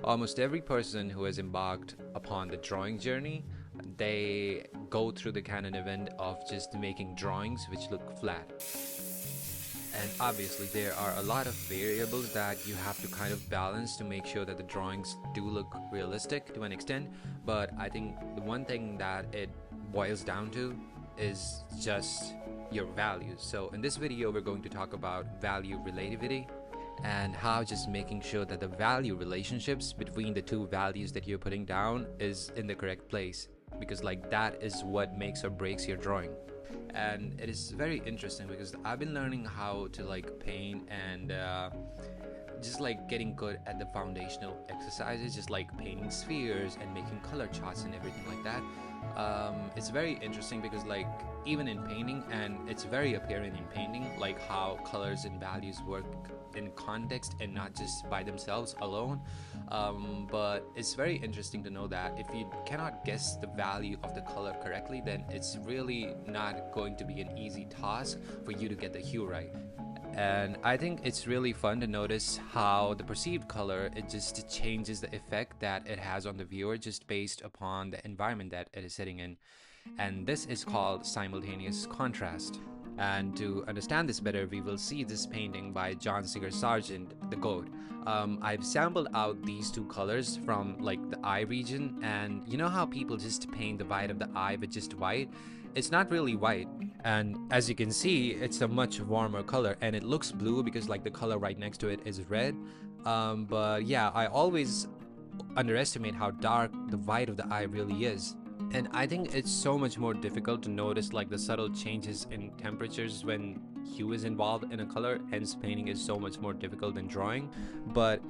Almost every person who has embarked upon the drawing journey, they go through the canon event of just making drawings which look flat. And obviously, there are a lot of variables that you have to kind of balance to make sure that the drawings do look realistic to an extent. But I think the one thing that it boils down to is just your values. So, in this video, we're going to talk about value relativity and how just making sure that the value relationships between the two values that you're putting down is in the correct place, because like that is what makes or breaks your drawing. And it is very interesting because I've been learning how to like paint and just like getting good at the foundational exercises, just like painting spheres and making color charts and everything like that. It's very interesting because like even in painting, and it's very apparent in painting, like how colors and values work in context and not just by themselves alone. But it's very interesting to know that if you cannot guess the value of the color correctly, then it's really not going to be an easy task for you to get the hue right. And I think it's really fun to notice how the perceived color, it just changes the effect that it has on the viewer just based upon the environment that it is sitting in. And this is called simultaneous contrast. And to understand this better, we will see this painting by John Singer Sargent, The Goat. I've sampled out these two colors from like the eye region, and you know how people just paint the white of the eye with just white? It's not really white, and as you can see, it's a much warmer color, and it looks blue because like the color right next to it is red. But yeah, I always underestimate how dark the white of the eye really is. And I think it's so much more difficult to notice like the subtle changes in temperatures when hue is involved in a color, hence painting is so much more difficult than drawing. But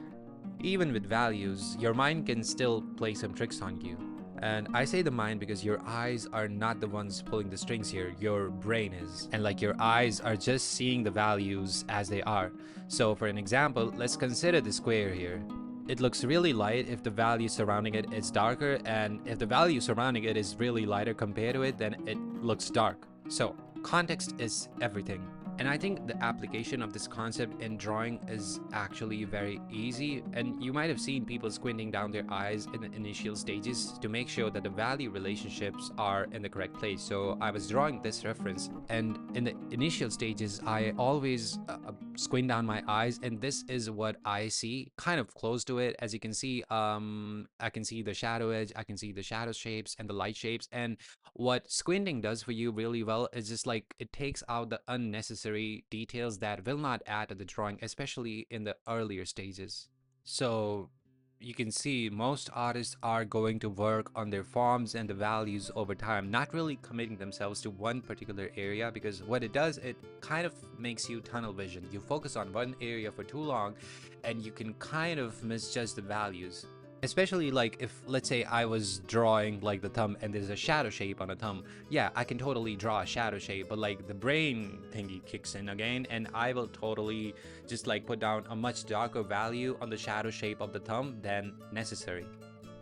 even with values, your mind can still play some tricks on you. And I say the mind because your eyes are not the ones pulling the strings here, your brain is. And like your eyes are just seeing the values as they are. So for an example, let's consider the square here. It looks really light if the value surrounding it is darker, and if the value surrounding it is really lighter compared to it, then it looks dark. So context is everything. And I think the application of this concept in drawing is actually very easy. And you might have seen people squinting down their eyes in the initial stages to make sure that the value relationships are in the correct place. So I was drawing this reference, and in the initial stages, I always squint down my eyes, and this is what I see kind of close to it. As you can see, I can see the shadow edge, I can see the shadow shapes and the light shapes. And what squinting does for you really well is just like it takes out the unnecessary details that will not add to the drawing, especially in the earlier stages. So you can see most artists are going to work on their forms and the values over time, not really committing themselves to one particular area, because what it does, it kind of makes you tunnel vision. You focus on one area for too long and you can kind of misjudge the values. Especially like if let's say I was drawing like the thumb and there's a shadow shape on a thumb, yeah, I can totally draw a shadow shape, but like the brain thingy kicks in again and I will totally just like put down a much darker value on the shadow shape of the thumb than necessary.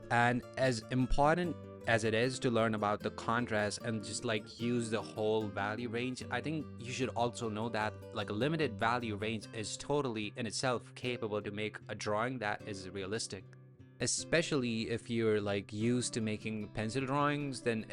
And as important as it is to learn about the contrast and just like use the whole value range, I think you should also know that like a limited value range is totally in itself capable to make a drawing that is realistic. Especially if you're like used to making pencil drawings, then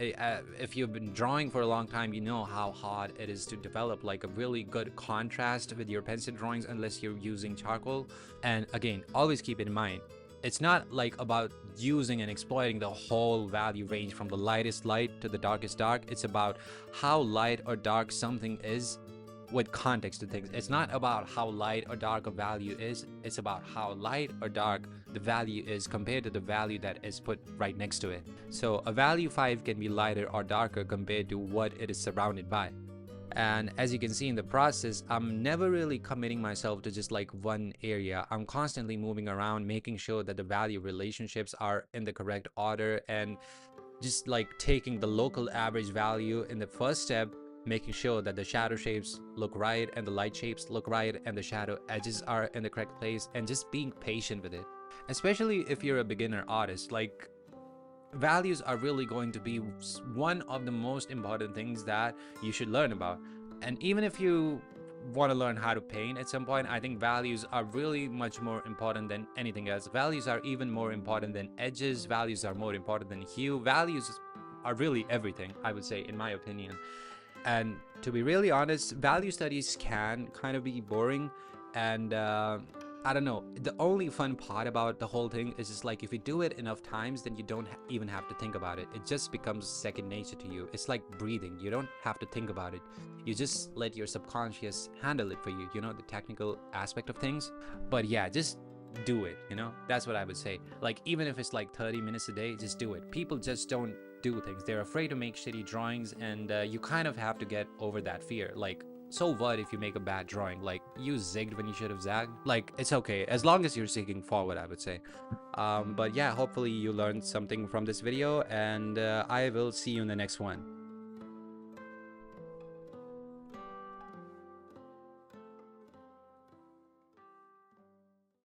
if you've been drawing for a long time, you know how hard it is to develop like a really good contrast with your pencil drawings unless you're using charcoal. And again, always keep in mind, it's not like about using and exploiting the whole value range from the lightest light to the darkest dark. It's about how light or dark something is with context to things. It's not about how light or dark a value is, it's about how light or dark the value is compared to the value that is put right next to it. So a value 5 can be lighter or darker compared to what it is surrounded by. And as you can see in the process, I'm never really committing myself to just like one area. I'm constantly moving around, making sure that the value relationships are in the correct order, and just like taking the local average value in the first step, making sure that the shadow shapes look right and the light shapes look right and the shadow edges are in the correct place, and just being patient with it. Especially if you're a beginner artist, like values are really going to be one of the most important things that you should learn about. And even if you want to learn how to paint at some point, I think values are really much more important than anything else. Values are even more important than edges. Values are more important than hue. Values are really everything, I would say, in my opinion. And to be really honest, value studies can kind of be boring, and I don't know. The only fun part about the whole thing is just like if you do it enough times, then you don't even have to think about it. It just becomes second nature to you. It's like breathing. You don't have to think about it. You just let your subconscious handle it for you, you know, the technical aspect of things. But yeah, just do it, you know? That's what I would say. Like, even if it's like 30 minutes a day, just do it. People just don't do things. They're afraid to make shitty drawings, and you kind of have to get over that fear. Like, so what if you make a bad drawing? Like, you zigged when you should have zagged. Like, it's okay as long as you're zigging forward, I would say. But yeah, hopefully you learned something from this video, and I will see you in the next one.